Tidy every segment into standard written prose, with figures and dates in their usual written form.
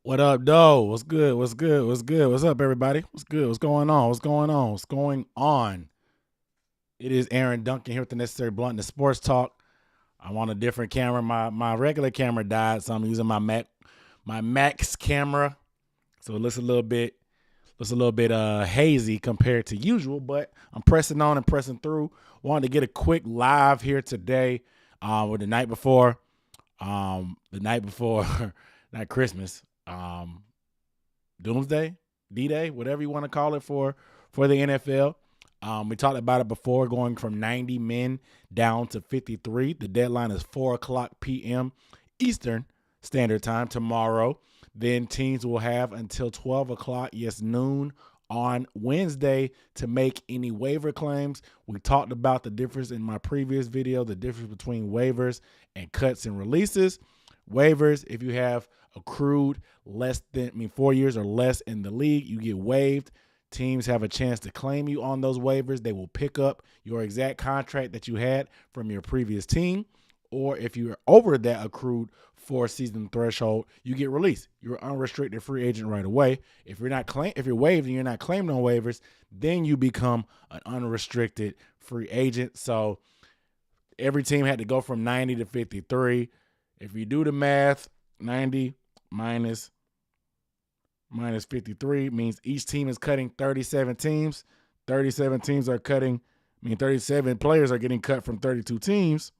What up, Doe? What's good? What's good? What's good? What's up, everybody? What's good? What's going on? What's going on? What's going on? It is Aaron Duncan here with the Necessary Blunt, the Sports Talk. I'm on a different camera. My regular camera died, so I'm using my Max camera. So it looks a little bit hazy compared to usual, but I'm pressing on and pressing through. Wanted to get a quick live here today, with the night before, not Christmas. Doomsday, D-Day, whatever you want to call it for the NFL. We talked about it before, going from 90 men down to 53. The deadline is 4 o'clock p.m. Eastern Standard Time tomorrow. Then teams will have until 12 o'clock, yes, noon on Wednesday to make any waiver claims. We talked about the difference in my previous video, the difference between waivers and cuts and releases. Waivers, if you have accrued 4 years or less in the league, you get waived. Teams have a chance to claim you on those waivers. They will pick up your exact contract that you had from your previous team. Or if you're over that accrued 4-season threshold, you get released. You're an unrestricted free agent right away. If you're waived and you're not claimed on waivers, then you become an unrestricted free agent. So every team had to go from 90 to 53. If you do the math, 90 minus 53 means each team is cutting 37 teams. 37 teams are cutting, 37 players are getting cut from 32 teams.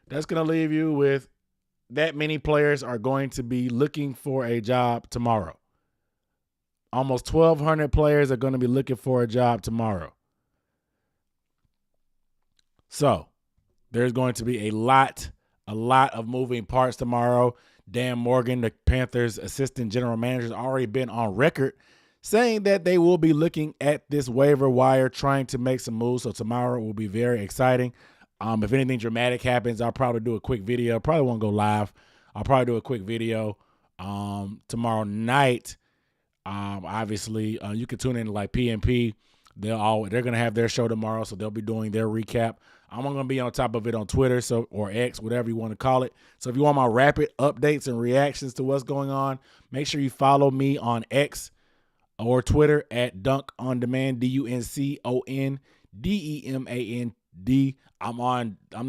That's going to leave you with that many players are going to be looking for a job tomorrow. Almost 1,200 players are going to be looking for a job tomorrow. So there's going to be a lot of moving parts tomorrow. Dan Morgan, the Panthers assistant general manager, has already been on record saying that they will be looking at this waiver wire, trying to make some moves. So tomorrow will be very exciting. If anything dramatic happens, I'll probably do a quick video. Probably won't go live. I'll probably do a quick video tomorrow night. Obviously, you can tune in to like PNP. They're gonna have their show tomorrow, so they'll be doing their recap. I'm gonna be on top of it on Twitter, or X, whatever you want to call it. So if you want my rapid updates and reactions to what's going on, make sure you follow me on X or Twitter at Dunk On Demand, DUNCONDEMAND. I'm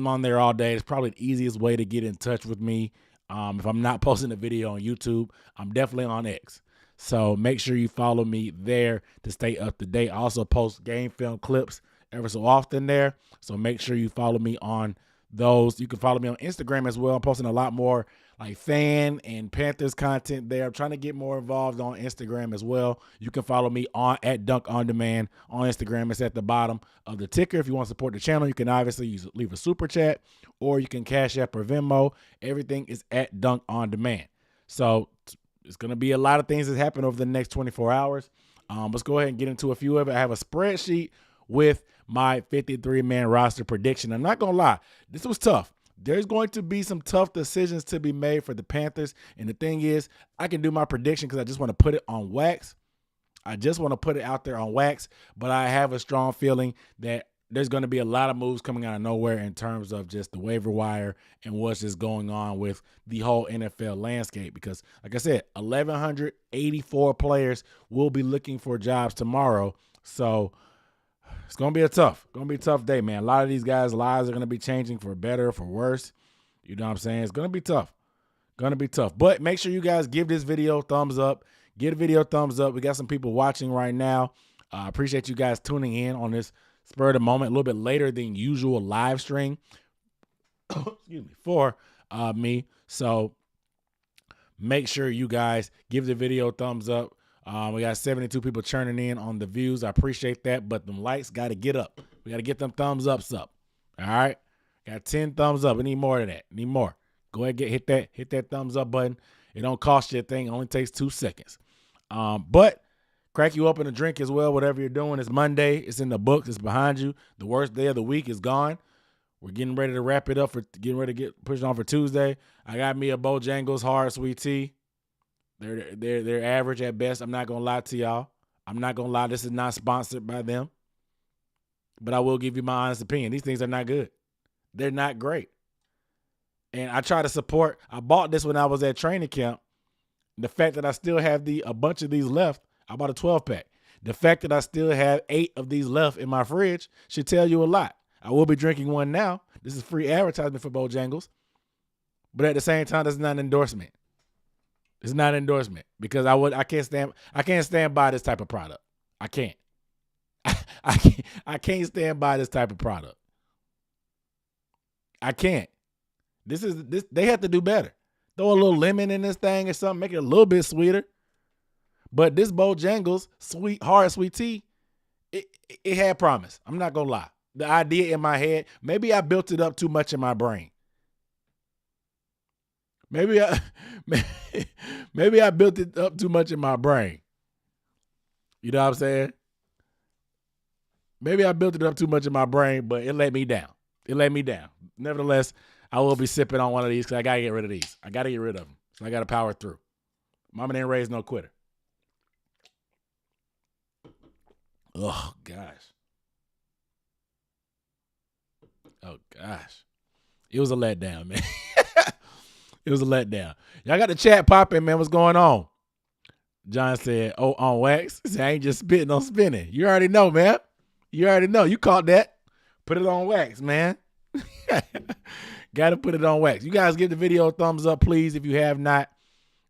on there all day. It's probably the easiest way to get in touch with me. If I'm not posting a video on YouTube, I'm definitely on X. So make sure you follow me there to stay up to date. I also post game film clips ever so often there. So make sure you follow me on those. You can follow me on Instagram as well. I'm posting a lot more like fan and Panthers content there. I'm trying to get more involved on Instagram as well. You can follow me at Dunk On Demand on Instagram. It's at the bottom of the ticker. If you want to support the channel, you can obviously leave a super chat, or you can Cash App or Venmo. Everything is at Dunk On Demand. So it's going to be a lot of things that happen over the next 24 hours. Let's go ahead and get into a few of it. I have a spreadsheet with my 53-man roster prediction. I'm not going to lie. This was tough. There's going to be some tough decisions to be made for the Panthers. And the thing is, I can do my prediction because I just want to put it on wax. I just want to put it out there on wax. But I have a strong feeling that there's going to be a lot of moves coming out of nowhere in terms of just the waiver wire and what's just going on with the whole NFL landscape. Because, like I said, 1,184 players will be looking for jobs tomorrow. So it's going to be a tough day, man. A lot of these guys' lives are going to be changing for better or for worse. You know what I'm saying? It's going to be tough. But make sure you guys give this video a thumbs up. Get a video thumbs up. We got some people watching right now. I appreciate you guys tuning in on this spur of the moment, a little bit later than usual live stream for me. So make sure you guys give the video a thumbs up. We got 72 people churning in on the views. I appreciate that, but them likes got to get up. We got to get them thumbs ups up. All right, got 10 thumbs up. We need more of that. Need more. Go ahead, hit that thumbs up button. It don't cost you a thing. It only takes 2 seconds. But crack you up in a drink as well. Whatever you're doing, it's Monday. It's in the books. It's behind you. The worst day of the week is gone. We're getting ready to wrap it up getting ready to get pushed on for Tuesday. I got me a Bojangles hard sweet tea. They're average at best. I'm not gonna lie to y'all. I'm not gonna lie. This is not sponsored by them, but I will give you my honest opinion. These things are not good. They're not great. And I try to support. I bought this when I was at training camp, The fact that I still have a bunch of these left, I bought a 12-pack. The fact that I still have 8 of these left in my fridge should tell you a lot. I will be drinking one now. This is free advertisement for Bojangles. But at the same time, that's not an endorsement. It's not an endorsement because I can't stand by this type of product. I can't. I can't stand by this type of product. I can't. This they have to do better. Throw a little lemon in this thing or something, make it a little bit sweeter. But this Bojangles hard sweet tea, it had promise. I'm not gonna lie. The idea in my head, maybe I built it up too much in my brain. Maybe I built it up too much in my brain. You know what I'm saying? Maybe I built it up too much in my brain, but it let me down. Nevertheless, I will be sipping on one of these because I got to get rid of these. I got to get rid of them. So I got to power through. Mama didn't raise no quitter. Oh, gosh. Oh, gosh. It was a letdown, man. It was a letdown. Y'all got the chat popping, man. What's going on? John said, oh, on wax? He said, I ain't just spitting on spinning. You already know, man. You already know. You caught that. Put it on wax, man. Got to put it on wax. You guys give the video a thumbs up, please, if you have not.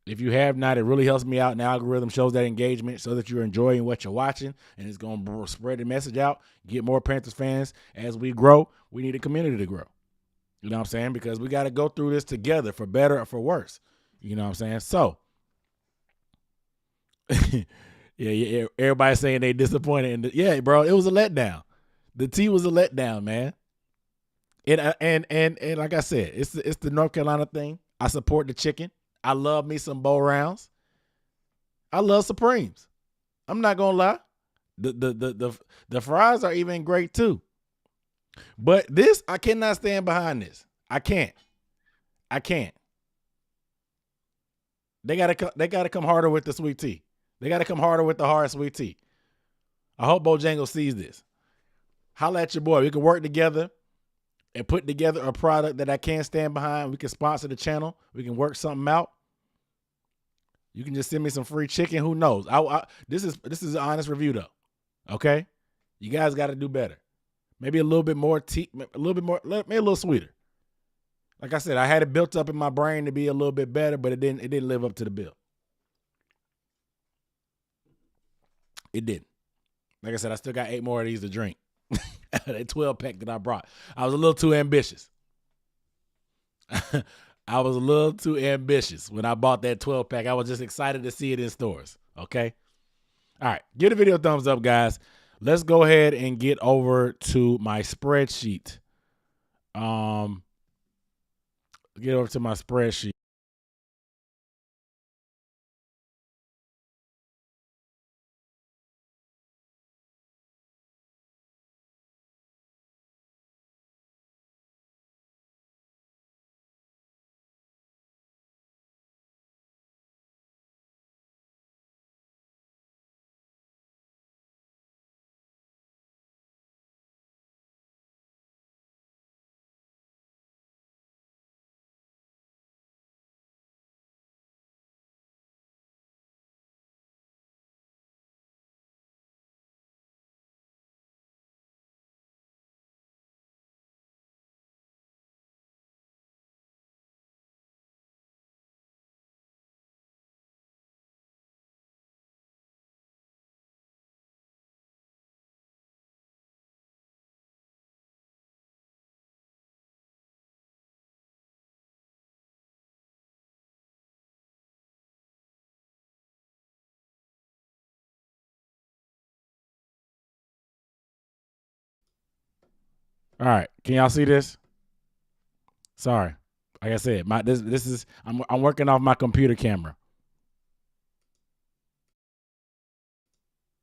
If you have not, it really helps me out. And the algorithm shows that engagement so that you're enjoying what you're watching. And it's going to spread the message out, get more Panthers fans. As we grow, we need a community to grow. You know what I'm saying? Because we got to go through this together for better or for worse. You know what I'm saying? So, yeah, everybody's saying they disappointed. Yeah, bro, it was a letdown. The tea was a letdown, man. And like I said, it's the North Carolina thing. I support the chicken. I love me some bowl rounds. I love Supremes. I'm not gonna lie. The fries are even great too. But this, I cannot stand behind this. I can't. They gotta come harder with the sweet tea. They gotta come harder with the hard sweet tea. I hope Bojangles sees this. Holla at your boy. We can work together and put together a product that I can't stand behind. We can sponsor the channel. We can work something out. You can just send me some free chicken. Who knows? This is an honest review though. Okay, you guys got to do better. Maybe a little bit more tea, a little bit more, maybe a little sweeter. Like I said, I had it built up in my brain to be a little bit better, but it didn't live up to the bill. It didn't. Like I said, I still got 8 more of these to drink. That 12-pack that I brought. I was a little too ambitious. I was a little too ambitious when I bought that 12-pack. I was just excited to see it in stores. Okay. All right. Give the video a thumbs up, guys. Let's go ahead and get over to my spreadsheet. Get over to my spreadsheet. All right. Can y'all see this? Sorry. Like I said, this is I'm working off my computer camera.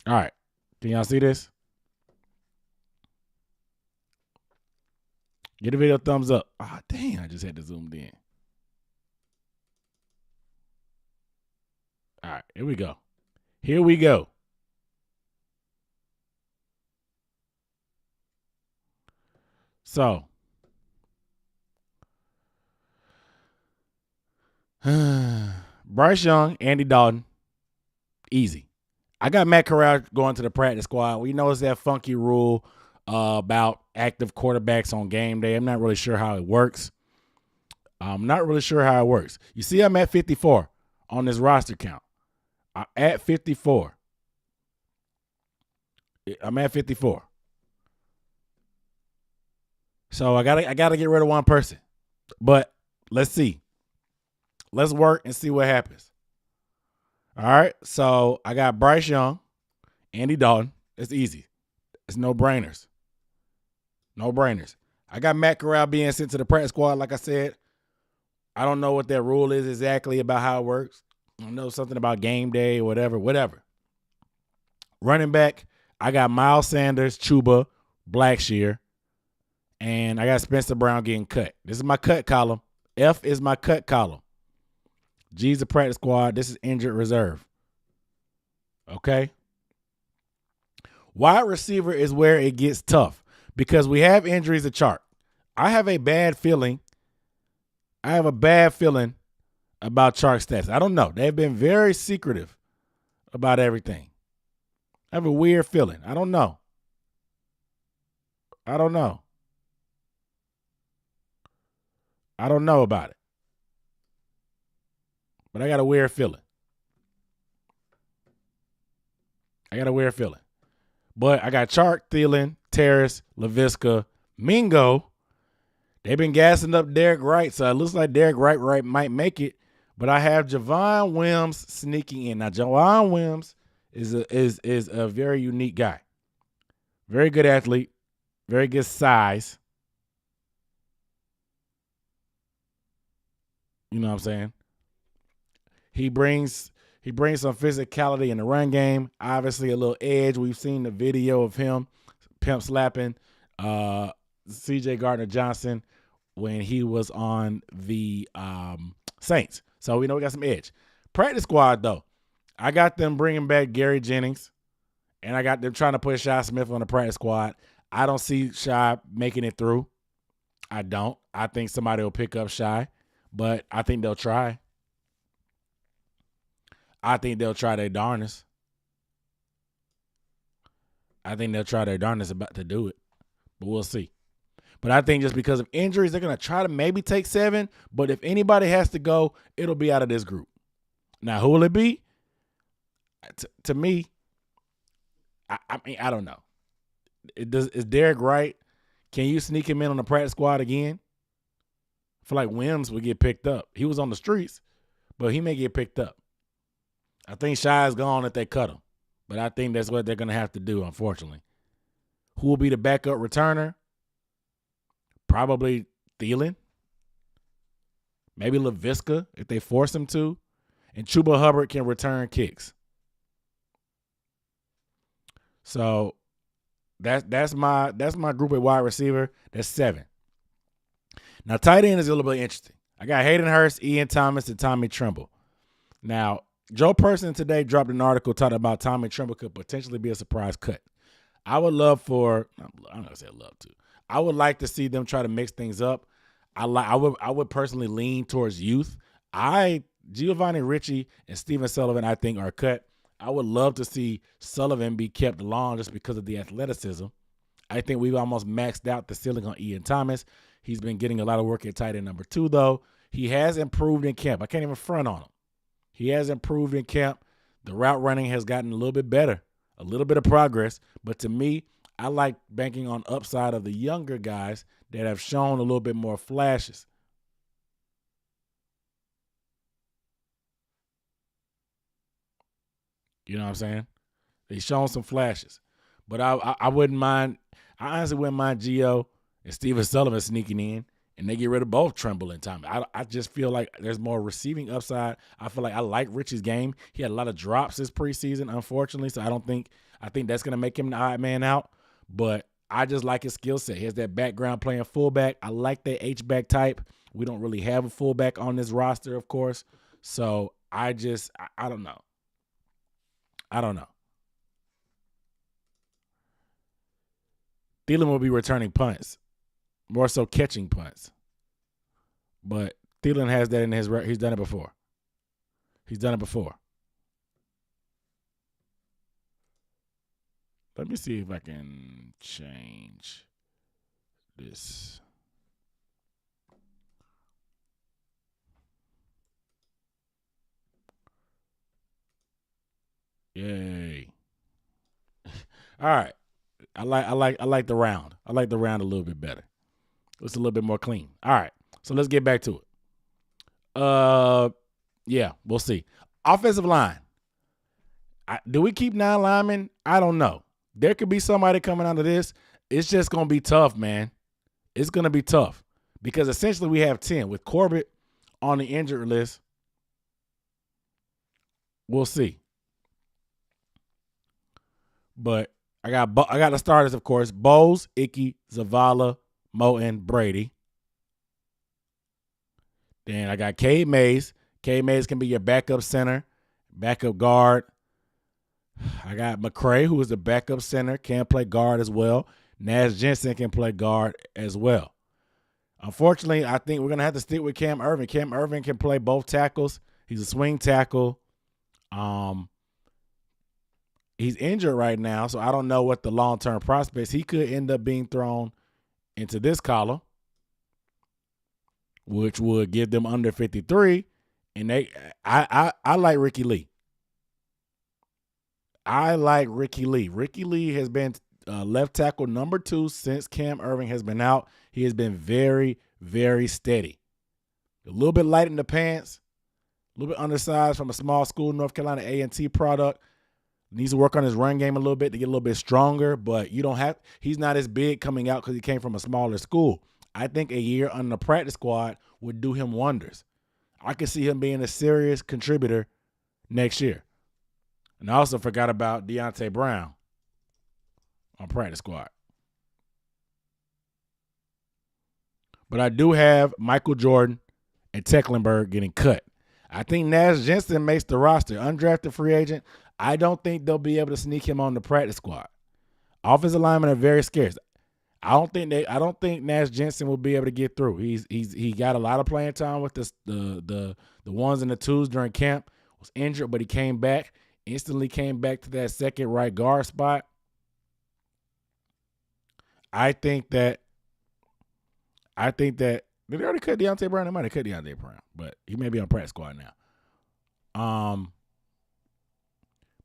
All right. Can y'all see this? Give the video a thumbs up. Ah, dang, I just had to zoom in. All right, here we go. Here we go. So, Bryce Young, Andy Dalton, easy. I got Matt Corral going to the practice squad. We know it's that funky rule about active quarterbacks on game day. I'm not really sure how it works. You see, I'm at 54 on this roster count. I'm at 54. So I gotta get rid of one person. But let's see. Let's work and see what happens. All right. So I got Bryce Young, Andy Dalton. It's easy. It's no brainers. No brainers. I got Matt Corral being sent to the practice squad, like I said. I don't know what that rule is exactly about how it works. I know something about game day or whatever. Running back, I got Miles Sanders, Chuba, Blackshear, and I got Spencer Brown getting cut. This is my cut column. F is my cut column. G is the practice squad. This is injured reserve. Okay? Wide receiver is where it gets tough because we have injuries to chart. I have a bad feeling about Chark stats. I don't know. They've been very secretive about everything. I have a weird feeling. I don't know. I don't know about it. But I got a weird feeling. But I got Chark, Thielen, Terrace, LaVisca, Mingo. They've been gassing up Derek Wright, so it looks like Derek Wright might make it. But I have Javon Wims sneaking in. Now, Javon Wims is a very unique guy. Very good athlete. Very good size. You know what I'm saying? He brings some physicality in the run game. Obviously, a little edge. We've seen the video of him pimp slapping C.J. Gardner-Johnson when he was on the Saints. So we know we got some edge. Practice squad, though. I got them bringing back Gary Jennings, and I got them trying to put Shi Smith on the practice squad. I don't see Shi making it through. I don't. I think somebody will pick up Shi, but I think they'll try. I think they'll try their darnest. About to do it, but we'll see. But I think just because of injuries, they're going to try to maybe take 7. But if anybody has to go, it'll be out of this group. Now, who will it be? To me, I mean, I don't know. Is Derek Wright? Can you sneak him in on the practice squad again? I feel like Wims would get picked up. He was on the streets, but he may get picked up. I think Shi is gone if they cut him. But I think that's what they're going to have to do, unfortunately. Who will be the backup returner? Probably Thielen. Maybe LaVisca if they force him to. And Chuba Hubbard can return kicks. So that's my group at wide receiver. That's 7. Now, tight end is a little bit interesting. I got Hayden Hurst, Ian Thomas, and Tommy Tremble. Now, Joe Person today dropped an article talking about Tommy Tremble could potentially be a surprise cut. I would love for – I'm not going to say love to. I would like to see them try to mix things up. I would personally lean towards youth. Giovanni Ricci and Steven Sullivan, I think, are cut. I would love to see Sullivan be kept along just because of the athleticism. I think we've almost maxed out the ceiling on Ian Thomas. He's been getting a lot of work at tight end number 2, though. He has improved in camp. I can't even front on him. He has improved in camp. The route running has gotten a little bit better, a little bit of progress. But to me, I like banking on upside of the younger guys that have shown a little bit more flashes. You know what I'm saying? They've shown some flashes. But I wouldn't mind – I honestly wouldn't mind Gio and Steven Sullivan sneaking in, and they get rid of both Tremble and Tommy. I just feel like there's more receiving upside. I feel like I like Richie's game. He had a lot of drops this preseason, unfortunately, so I think that's going to make him the odd man out. But I just like his skill set. He has that background playing fullback. I like that H-back type. We don't really have a fullback on this roster, of course. So I don't know. Thielen will be returning punts, more so catching punts. But Thielen has that in his record. He's done it before. He's done it before. Let me see if I can change this. Yay. All right. I like the round. I like the round a little bit better. It's a little bit more clean. All right. So let's get back to it. Yeah, we'll see. Offensive line. Do we keep 9 linemen? I don't know. There could be somebody coming out of this. It's just going to be tough, man. It's going to be tough because essentially we have 10 with Corbett on the injured list. We'll see. But I got the starters, of course. Bowles, Icky, Zavala, Moten, Brady. Then I got Cade Mays. Cade Mays can be your backup center, backup guard. I got McCray, who is the backup center, can play guard as well. Nash Jensen can play guard as well. Unfortunately, I think we're going to have to stick with Cam Erving. Cam Erving can play both tackles. He's a swing tackle. He's injured right now, so I don't know what the long-term prospects. He could end up being thrown into this column, which would give them under 53. And I like Ricky Lee. I like Ricky Lee. Ricky Lee has been left tackle number 2 since Cam Erving has been out. He has been very, very steady. A little bit light in the pants, a little bit undersized from a small school, North Carolina A&T product. Needs to work on his run game a little bit to get a little bit stronger, but he's not as big coming out because he came from a smaller school. I think a year on the practice squad would do him wonders. I could see him being a serious contributor next year. And I also forgot about Deontay Brown on practice squad. But I do have Michael Jordan and Tecklenburg getting cut. I think Nash Jensen makes the roster. Undrafted free agent. I don't think they'll be able to sneak him on the practice squad. Offensive linemen are very scarce. I don't think Nash Jensen will be able to get through. He got a lot of playing time with the ones and the twos during camp. Was injured, but he came back. Instantly came back to that second right guard spot. I think that did they already cut Deontay Brown? They might have cut Deontay Brown, but he may be on practice squad now.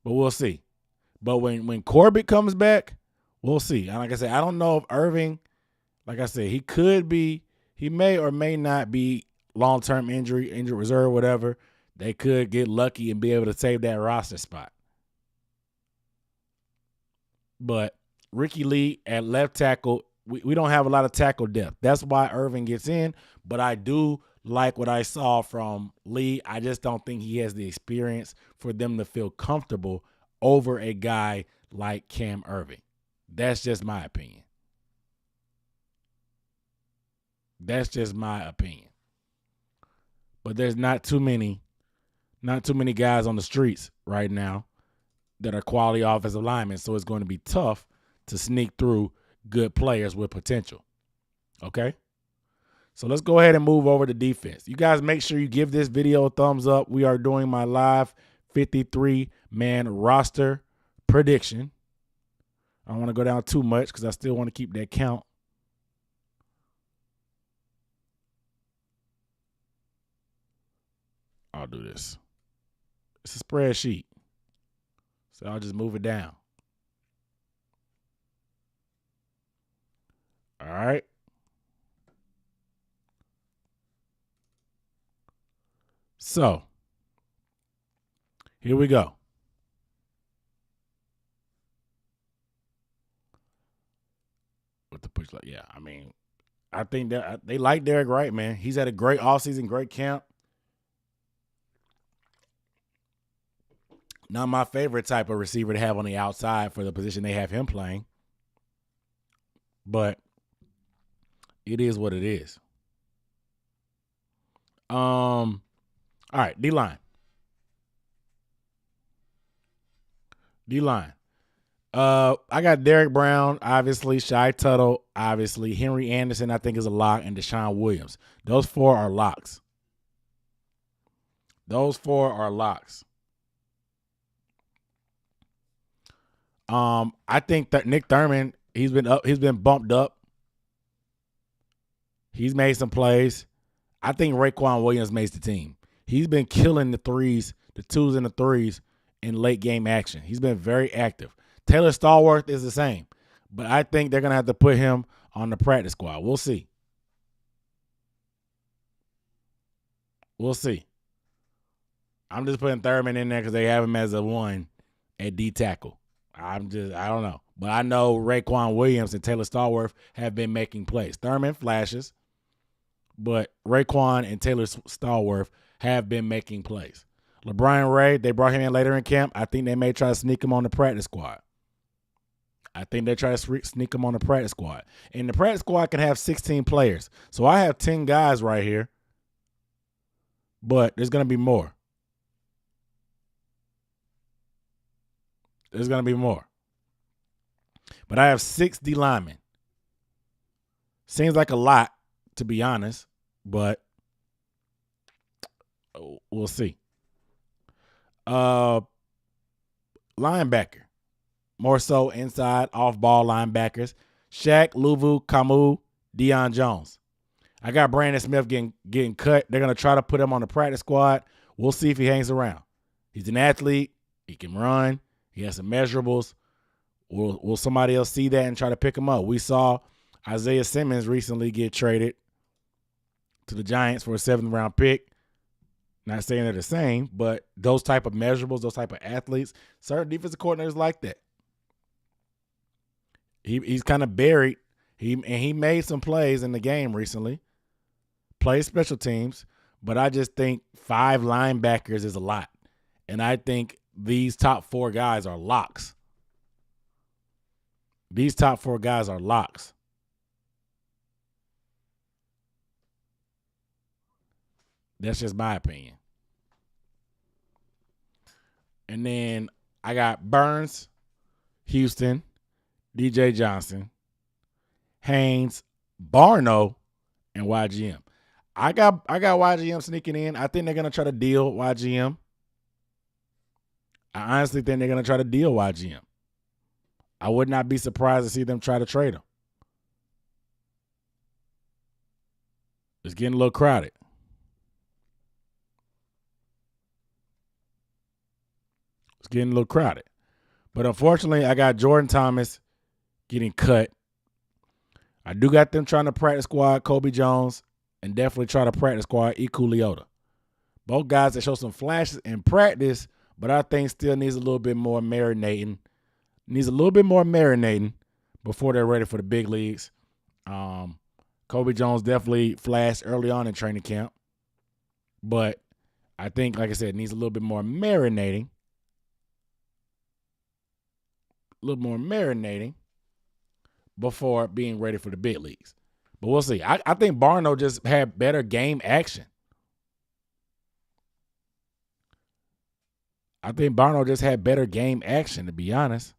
But we'll see. But when Corbett comes back, we'll see. And like I said, I don't know if Erving, like I said, he may or may not be long-term injured reserve, whatever. They could get lucky and be able to save that roster spot. But Ricky Lee at left tackle, we don't have a lot of tackle depth. That's why Erving gets in. But I do like what I saw from Lee. I just don't think he has the experience for them to feel comfortable over a guy like Cam Erving. That's just my opinion. That's just my opinion. But there's not too many guys on the streets right now that are quality offensive linemen, so it's going to be tough to sneak through good players with potential. Okay? So let's go ahead and move over to defense. You guys make sure you give this video a thumbs up. We are doing my live 53-man roster prediction. I don't want to go down too much because I still want to keep that count. I'll do this. It's a spreadsheet. So I'll just move it down. All right. So, here we go. With the push, yeah, I mean, I think that they like Derek Wright, man. He's had a great offseason, great camp. Not my favorite type of receiver to have on the outside for the position they have him playing. But it is what it is. All right, DLine. I got Derek Brown, obviously. Shai Tuttle, obviously. Henry Anderson, I think, is a lock. And Deshaun Williams. Those 4 are locks. Those 4 are locks. I think that Nick Thurman, he's been bumped up. He's made some plays. I think Raekwon Williams makes the team. He's been killing the threes, the 2s and the 3s in late game action. He's been very active. Taylor Stallworth is the same, but I think they're going to have to put him on the practice squad. We'll see. We'll see. I'm just putting Thurman in there because they have him as a 1 at D tackle. I don't know. But I know Raekwon Williams and Taylor Stallworth have been making plays. Thurman flashes, but Raekwon and Taylor Stallworth have been making plays. LeBron Ray, they brought him in later in camp. I think they may try to sneak him on the practice squad. And the practice squad can have 16 players. So I have 10 guys right here, but there's going to be more. But I have 6 D linemen. Seems like a lot, to be honest, but we'll see. Linebacker. More so inside, off-ball linebackers. Shaq, Luvu, Camus, Deion Jones. I got Brandon Smith getting cut. They're going to try to put him on the practice squad. We'll see if he hangs around. He's an athlete. He can run. He has some measurables. Will somebody else see that and try to pick him up? We saw Isaiah Simmons recently get traded to the Giants for a 7th-round pick. Not saying they're the same, but those type of measurables, those type of athletes, certain defensive coordinators like that. He's kind of buried. He made some plays in the game recently. Played special teams, but I just think 5 linebackers is a lot. And I think these top 4 guys are locks. That's just my opinion. And then I got Burns, Houston, DJ Johnson, Haynes, Barno, and YGM. I got YGM sneaking in. I think they're going to try to deal YGM. I honestly think they're going to try to deal YGM. I would not be surprised to see them try to trade him. It's getting a little crowded. But unfortunately, I got Jordan Thomas getting cut. I do got them trying to practice squad Kobe Jones and definitely try to practice squad Iku Leota. Both guys that show some flashes in practice, but I think still needs a little bit more marinating. Before they're ready for the big leagues. Kobe Jones definitely flashed early on in training camp. But I think, like I said, needs a little bit more marinating. Before being ready for the big leagues. But we'll see. I think Barno just had better game action. To be honest.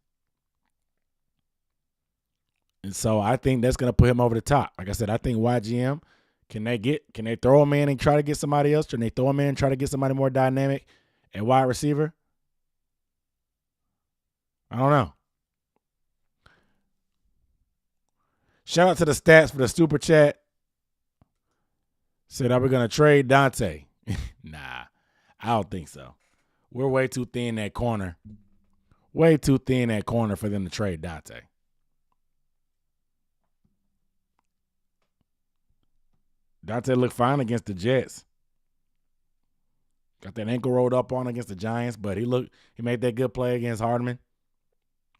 And so I think that's going to put him over the top. Like I said, I think YGM, can they throw him in and try to get somebody else? Can they throw him in and try to get somebody more dynamic at wide receiver? I don't know. Shout out to the stats for the super chat. Said, are we going to trade Dante? Nah, I don't think so. We're way too thin at corner. For them to trade Dante. Dante looked fine against the Jets. Got that ankle rolled up on against the Giants, but he made that good play against Hardman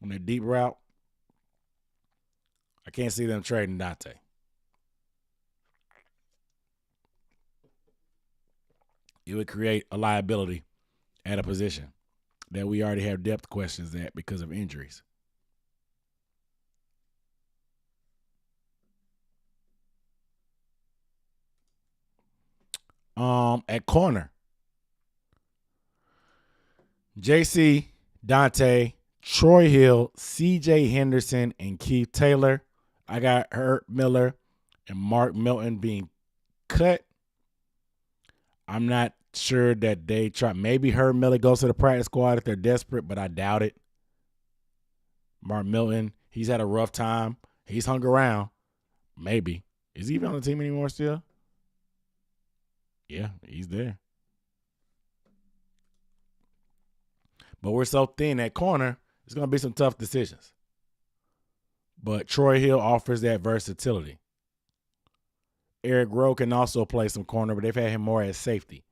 on that deep route. I can't see them trading Dante. It would create a liability at a position that we already have depth questions at because of injuries. At corner, JC, Dante, Troy Hill, CJ Henderson, and Keith Taylor. I got Herb Miller and Mark Milton being cut. I'm not sure that they try. Maybe Herb Miller goes to the practice squad if they're desperate, but I doubt it. Mark Milton, he's had a rough time. He's hung around. Maybe. Is he even on the team anymore still? Yeah, he's there. But we're so thin at corner, it's going to be some tough decisions. But Troy Hill offers that versatility. Eric Rowe can also play some corner, but they've had him more as safety.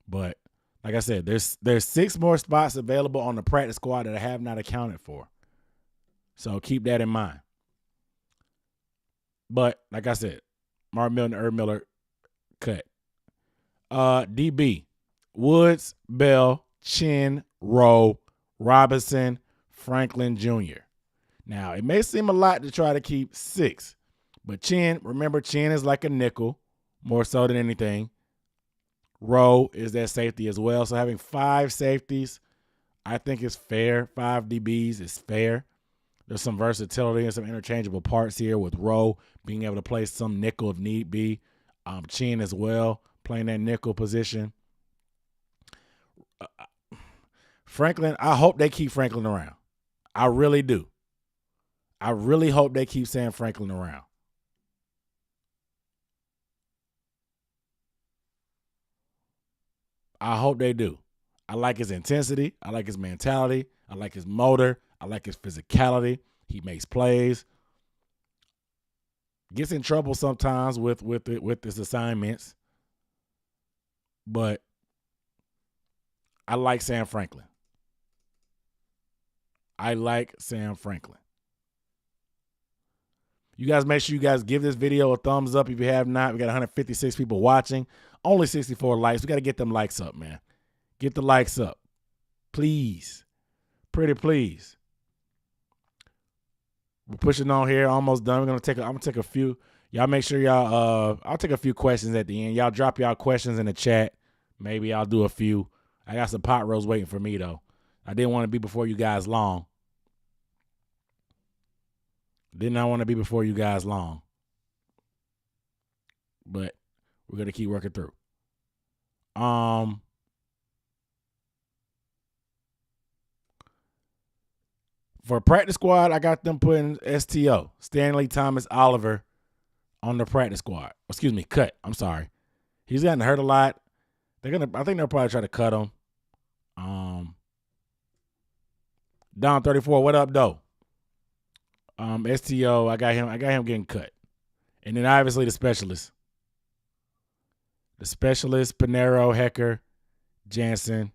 But like I said, there's 6 more spots available on the practice squad that I have not accounted for. So keep that in mind. But like I said, Mark Milton, Herb Miller, cut. DB, Woods, Bell, Chin, Rowe, Robinson, Franklin Jr. Now, it may seem a lot to try to keep 6, but Chin, remember, Chin is like a nickel, more so than anything. Rowe is that safety as well. So having 5 safeties, I think is fair. 5 DBs is fair. There's some versatility and some interchangeable parts here with Rowe being able to play some nickel if need be. Chin as well, playing that nickel position. Franklin, I hope they keep Franklin around. I really do. I really hope they keep Sam Franklin around. I hope they do. I like his intensity. I like his mentality. I like his motor. I like his physicality. He makes plays. Gets in trouble sometimes with his assignments. But I like Sam Franklin. I like Sam Franklin. You guys make sure you guys give this video a thumbs up if you have not. We got 156 people watching. Only 64 likes. We got to get them likes up, man. Get the likes up. Please. Pretty please. We're pushing on here. Almost done. I'm gonna take a few. Y'all make sure y'all I'll take a few questions at the end. Y'all drop y'all questions in the chat. Maybe I'll do a few. I got some pot roast waiting for me though. I didn't want to be before you guys long. Did not want to be before you guys long. But we're gonna keep working through. For practice squad, I got them putting STO, Stanley Thomas Oliver, on the practice squad. Excuse me, cut. I'm sorry. He's gotten hurt a lot. I think they'll probably try to cut him. Don 34, what up, though? STO, I got him getting cut. And then obviously the specialists. The specialists, Panero, Hecker, Jansen.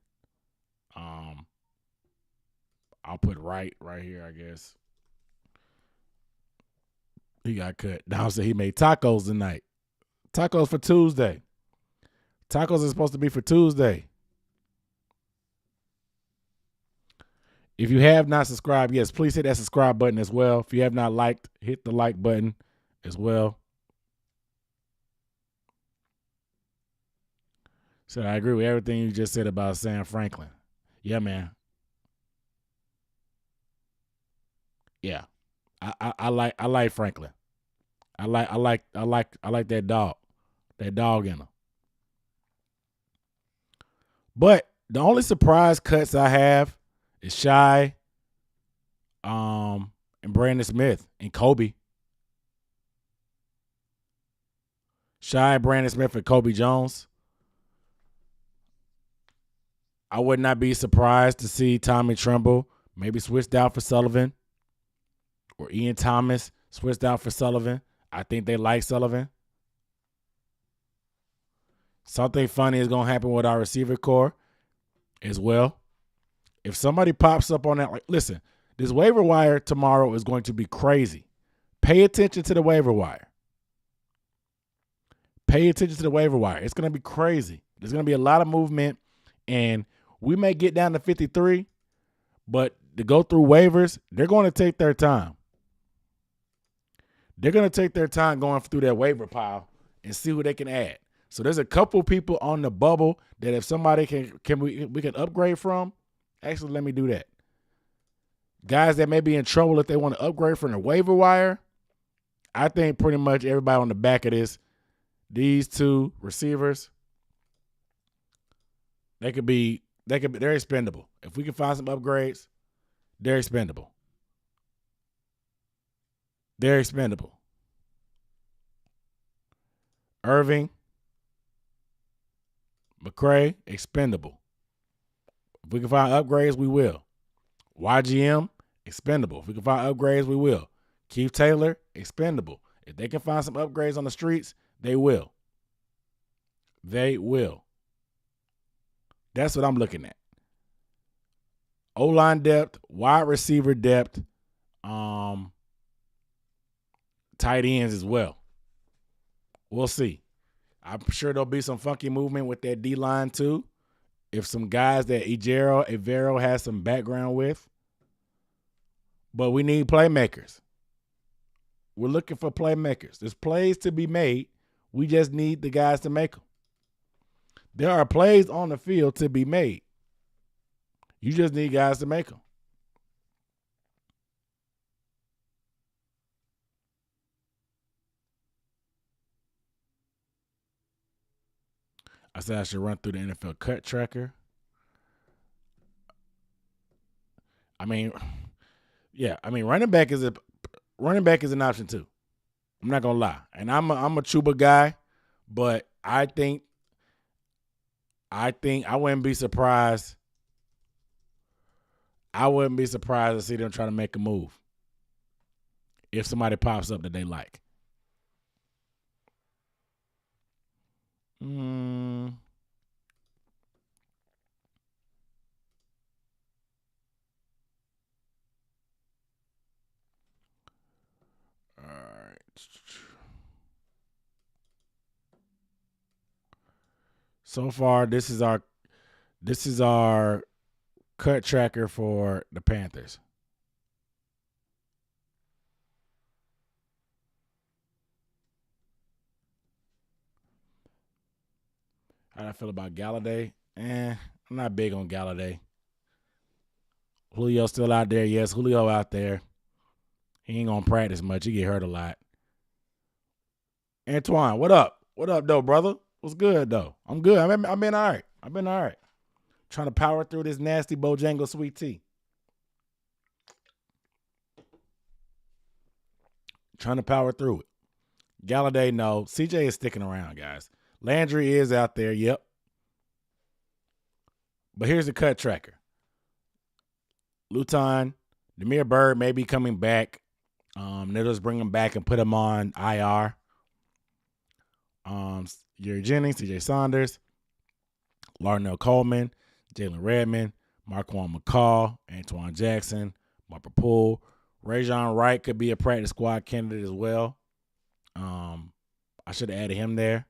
I'll put right here, I guess. He got cut. Don said he made tacos tonight. Tacos for Tuesday. Tacos are supposed to be for Tuesday. If you have not subscribed, yes, please hit that subscribe button as well. If you have not liked, hit the like button as well. So I agree with everything you just said about Sam Franklin. Yeah, man. Yeah. I like Franklin. I like that dog. That dog in him. But the only surprise cuts I have is Shy, and Brandon Smith and Kobe. Shy, Brandon Smith, and Kobe Jones. I would not be surprised to see Tommy Tremble maybe switched out for Sullivan, or Ian Thomas switched out for Sullivan. I think they like Sullivan. Something funny is going to happen with our receiver core as well. If somebody pops up on that, like, listen, this waiver wire tomorrow is going to be crazy. Pay attention to the waiver wire. Pay attention to the waiver wire. It's going to be crazy. There's going to be a lot of movement, and we may get down to 53, but to go through waivers, they're going to take their time. They're going to take their time going through that waiver pile and see who they can add. So there's a couple people on the bubble that if somebody we can upgrade from, actually let me do that. Guys that may be in trouble if they want to upgrade from the waiver wire, I think pretty much everybody on the back of this, these two receivers, they're expendable. If we can find some upgrades, they're expendable. They're expendable. Irving, McCray, expendable. If we can find upgrades, we will. YGM, expendable. If we can find upgrades, we will. Keith Taylor, expendable. If they can find some upgrades on the streets, they will. They will. That's what I'm looking at. O-line depth, wide receiver depth, tight ends as well. We'll see. I'm sure there'll be some funky movement with that D-line too. If some guys that Evero has some background with. But we need playmakers. We're looking for playmakers. There's plays to be made. We just need the guys to make them. There are plays on the field to be made. You just need guys to make them. I said I should run through the NFL cut tracker. Running back is an option too. I'm not gonna lie, and I'm a Chuba guy, but I think I wouldn't be surprised. I wouldn't be surprised to see them try to make a move if somebody pops up that they like. All right. So far, this is our cut tracker for the Panthers. How do I feel about Galladay? I'm not big on Galladay. Julio still out there. Yes, Julio out there. He ain't going to practice much. He get hurt a lot. Antoine, what up? What up, though, brother? What's good, though? I'm good. I've been all right. Trying to power through this nasty Bojangles sweet tea. Trying to power through it. Galladay, no. CJ is sticking around, guys. Landry is out there, yep. But here's the cut tracker. Luton, Demir Bird may be coming back. They'll just bring him back and put him on IR. Jerry Jennings, CJ Saunders, Larnell Coleman, Jalen Redmond, Marquand McCall, Antoine Jackson, Marper Poole. Rajon Wright could be a practice squad candidate as well. I should have added him there.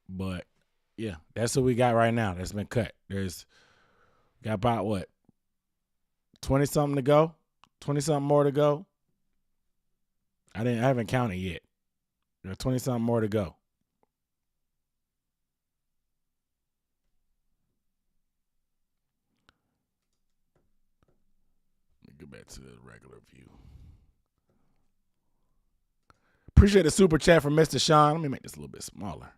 But, yeah, that's what we got right now that's been cut. There's got about, 20-something to go? 20-something more to go? I haven't counted yet. There's 20-something more to go. Let me get back to the regular view. Appreciate the super chat from Mr. Sean. Let me make this a little bit smaller.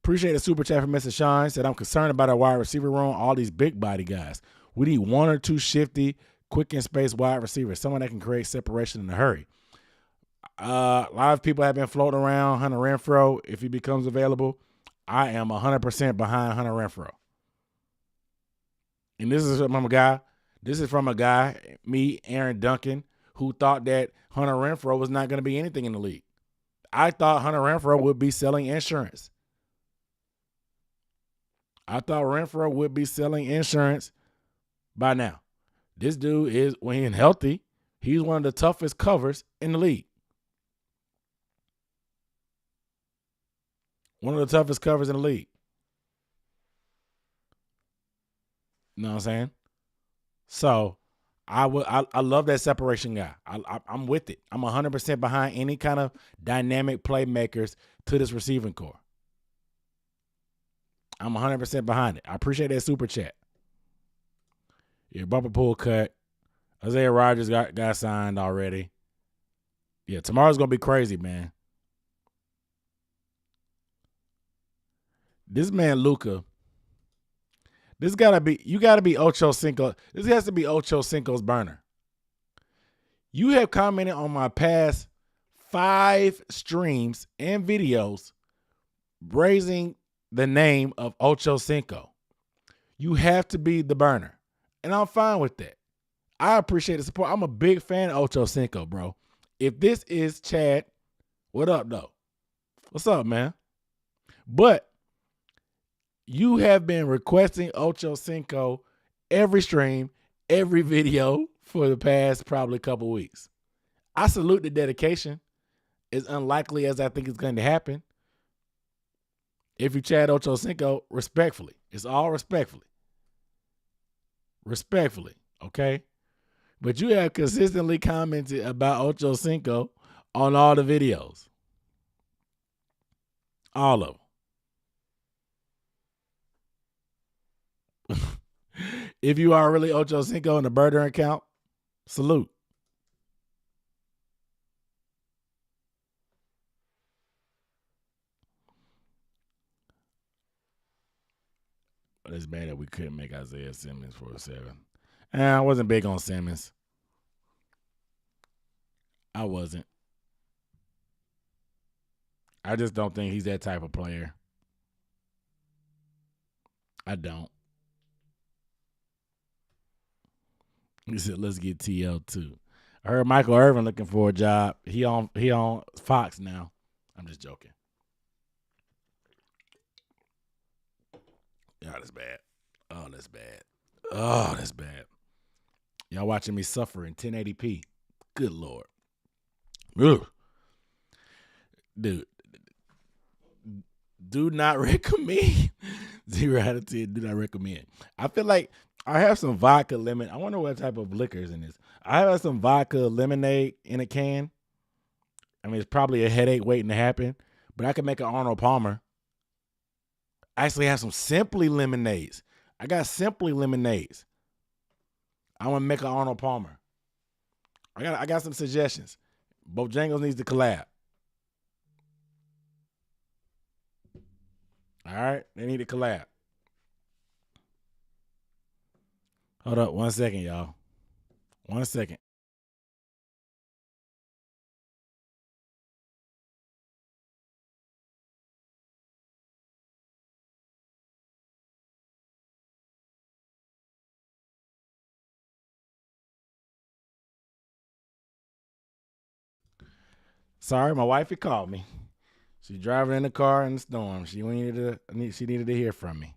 Appreciate the super chat from Mr. Sean. Said, I'm concerned about our wide receiver room, all these big body guys. We need one or two shifty, quick in space wide receivers, someone that can create separation in a hurry. A lot of people have been floating around Hunter Renfrow. If he becomes available, I am 100% behind Hunter Renfrow. And this is from a guy, me, Aaron Duncan, who thought that Hunter Renfrow was not going to be anything in the league. I thought Hunter Renfrow would be selling insurance. I thought Renfrow would be selling insurance by now. This dude is, when he's healthy, he's one of the toughest covers in the league. One of the toughest covers in the league. You know what I'm saying? So I love that separation guy. I'm with it. I'm 100% behind any kind of dynamic playmakers to this receiving core. I'm 100% behind it. I appreciate that super chat. Yeah, bumper pool cut. Isaiah Rodgers got signed already. Yeah, tomorrow's going to be crazy, man. This man Luca, you gotta be Ocho Cinco. This has to be Ocho Cinco's burner. You have commented on my past 5 streams and videos raising the name of Ocho Cinco. You have to be the burner. And I'm fine with that. I appreciate the support. I'm a big fan of Ocho Cinco, bro. If this is Chad, what up, though? What's up, man? But you have been requesting Ocho Cinco every stream, every video for the past probably couple weeks. I salute the dedication. As unlikely as I think it's going to happen. If you Chad Ocho Cinco, respectfully. It's all respectfully. Respectfully, okay? But you have consistently commented about Ocho Cinco on all the videos. All of them. If you are really Ocho Cinco in the burner account, salute. It's bad that we couldn't make Isaiah Simmons for a 7. I wasn't big on Simmons. I wasn't. I just don't think he's that type of player. I don't. He said, let's get TL too. I heard Michael Irvin looking for a job. He on Fox now. I'm just joking. Oh, that's bad. Oh, that's bad. Oh, that's bad. Y'all watching me suffer in 1080p. Good Lord. Ugh. Dude. Do not recommend. 0 out of 10. Do not recommend. I feel like I have some vodka lemon. I wonder what type of liquor is in this. I have some vodka lemonade in a can. I mean, it's probably a headache waiting to happen. But I could make an Arnold Palmer. I actually have some Simply lemonades. I got Simply lemonades. I want to make an Arnold Palmer. I got some suggestions. Bojangles needs to collab. All right, they need to collab. Hold up 1 second, y'all. 1 second. Sorry, my wifey called me. She's driving in the car in the storm. She needed to hear from me.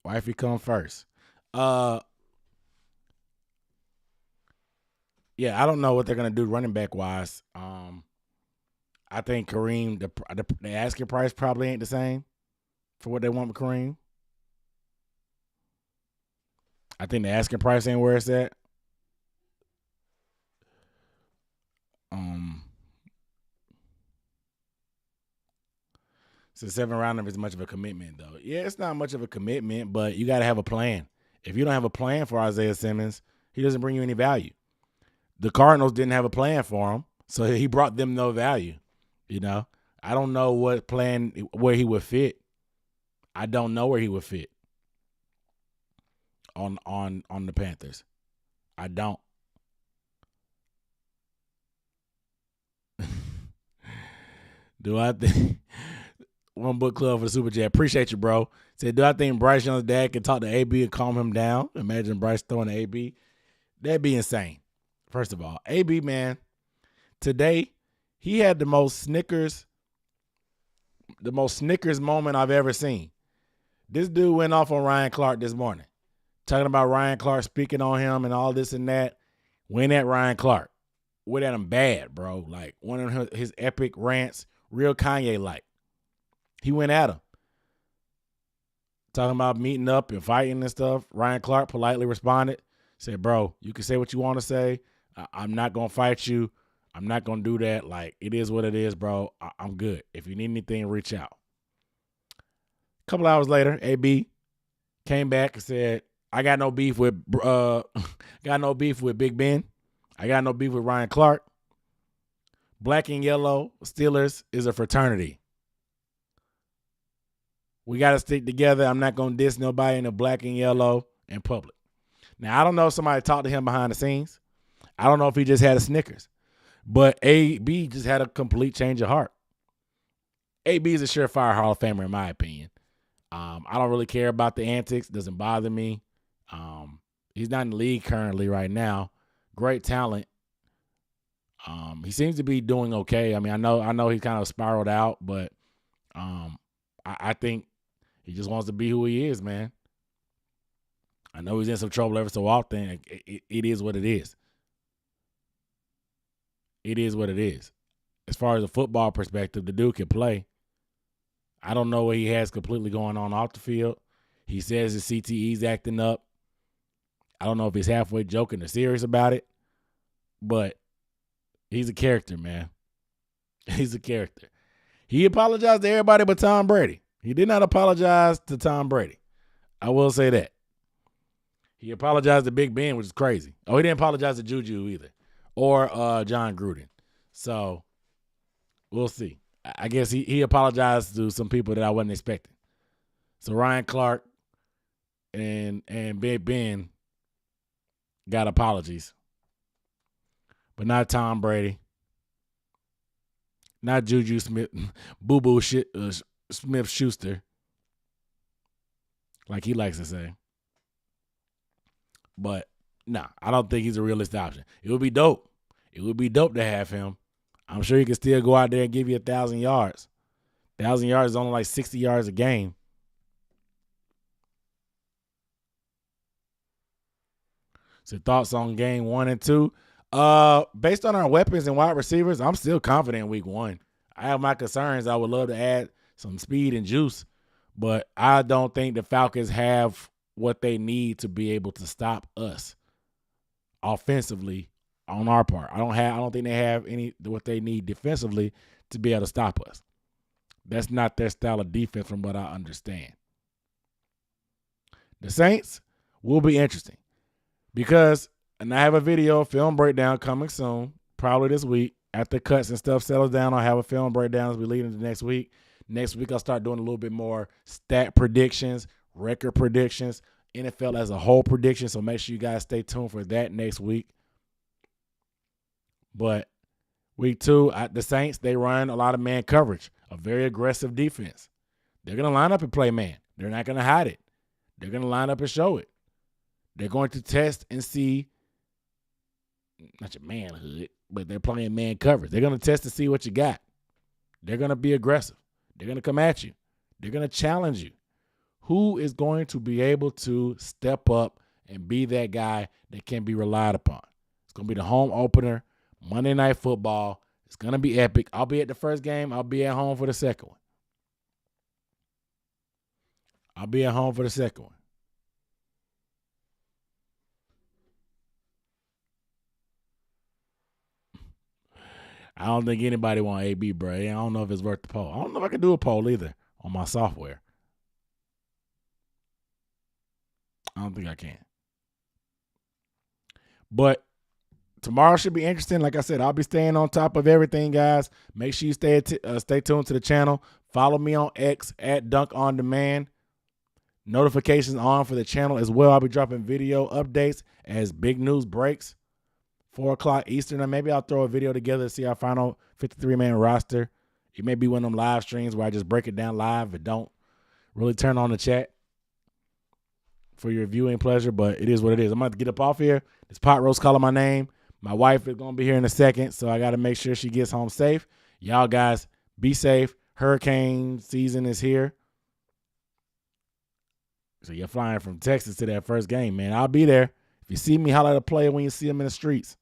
Wifey come first. Yeah, I don't know what they're gonna do running back wise. I think Kareem, the asking price probably ain't the same for what they want with Kareem. I think the asking price ain't where it's at. So 7 round is much of a commitment, though. Yeah, it's not much of a commitment, but you got to have a plan. If you don't have a plan for Isaiah Simmons, he doesn't bring you any value. The Cardinals didn't have a plan for him, so he brought them no value. You know, I don't know what plan where he would fit. I don't know where he would fit on the Panthers. I don't. Do I think One Book Club for the Super Chat? Appreciate you, bro. Said, do I think Bryce Young's dad can talk to AB and calm him down? Imagine Bryce throwing to AB. That'd be insane. First of all, AB, man, today he had the most Snickers moment I've ever seen. This dude went off on Ryan Clark this morning, talking about Ryan Clark speaking on him and all this and that. Went at Ryan Clark. Went at him bad, bro. Like one of his epic rants, real Kanye-like. He went at him. Talking about meeting up and fighting and stuff. Ryan Clark politely responded. Said, bro, you can say what you want to say. I'm not going to fight you. I'm not going to do that. Like, it is what it is, bro. I'm good. If you need anything, reach out. A couple hours later, AB came back and said, I got no beef with Big Ben. I got no beef with Ryan Clark. Black and yellow Steelers is a fraternity. We got to stick together. I'm not going to diss nobody in the black and yellow in public. Now, I don't know if somebody talked to him behind the scenes. I don't know if he just had a Snickers. But AB just had a complete change of heart. AB is a surefire Hall of Famer in my opinion. I don't really care about the antics. Doesn't bother me. He's not in the league currently right now. Great talent. He seems to be doing okay. I mean, I know he kind of spiraled out, but I think he just wants to be who he is, man. I know he's in some trouble every so often. It is what it is. It is what it is. As far as a football perspective, the dude can play. I don't know what he has completely going on off the field. He says his CTE's acting up. I don't know if he's halfway joking or serious about it, but he's a character, man. He's a character. He apologized to everybody but Tom Brady. He did not apologize to Tom Brady. I will say that. He apologized to Big Ben, which is crazy. Oh, he didn't apologize to Juju either, or John Gruden. So we'll see. I guess he apologized to some people that I wasn't expecting. So Ryan Clark and Big Ben got apologies, but not Tom Brady, not Juju Smith, Boo Boo Smith Schuster, like he likes to say. But nah, I don't think he's a realistic option. It would be dope. It would be dope to have him. I'm sure he can still go out there and give you 1,000 yards. 1,000 yards is only like 60 yards a game. So thoughts on game 1 and 2? Based on our weapons and wide receivers, I'm still confident in week 1. I have my concerns. I would love to add some speed and juice, but I don't think the Falcons have what they need to be able to stop us offensively on our part. I don't think they have what they need defensively to be able to stop us. That's not their style of defense from what I understand. The Saints will be interesting because, and I have a video film breakdown coming soon, probably this week. After cuts and stuff settles down, I'll have a film breakdown as we lead into next week. Next week, I'll start doing a little bit more stat predictions, record predictions, NFL as a whole prediction. So make sure you guys stay tuned for that next week. But week 2, the Saints, they run a lot of man coverage, a very aggressive defense. They're going to line up and play man. They're not going to hide it. They're going to line up and show it. They're going to test and see, not your manhood, but they're playing man coverage. They're going to test to see what you got. They're going to be aggressive. They're going to come at you. They're going to challenge you. Who is going to be able to step up and be that guy that can be relied upon? It's going to be the home opener, Monday Night Football. It's going to be epic. I'll be at the first game. I'll be at home for the second one. I don't think anybody want AB, bro. I don't know if it's worth the poll. I don't know if I can do a poll either on my software. I don't think I can. But tomorrow should be interesting. Like I said, I'll be staying on top of everything, guys. Make sure you stay tuned to the channel. Follow me on X at Dunk On Demand. Notifications on for the channel as well. I'll be dropping video updates as big news breaks. 4 o'clock Eastern, or maybe I'll throw a video together to see our final 53-man roster. It may be one of them live streams where I just break it down live and don't really turn on the chat for your viewing pleasure, but it is what it is. I'm about to get up off here. This pot roast calling my name. My wife is going to be here in a second, so I got to make sure she gets home safe. Y'all guys, be safe. Hurricane season is here. So you're flying from Texas to that first game, man. I'll be there. If you see me, holler at a player when you see him in the streets.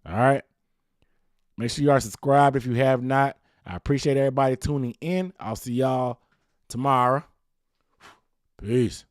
All right? Make sure you are subscribed if you have not. I appreciate everybody tuning in. I'll see y'all tomorrow. Peace.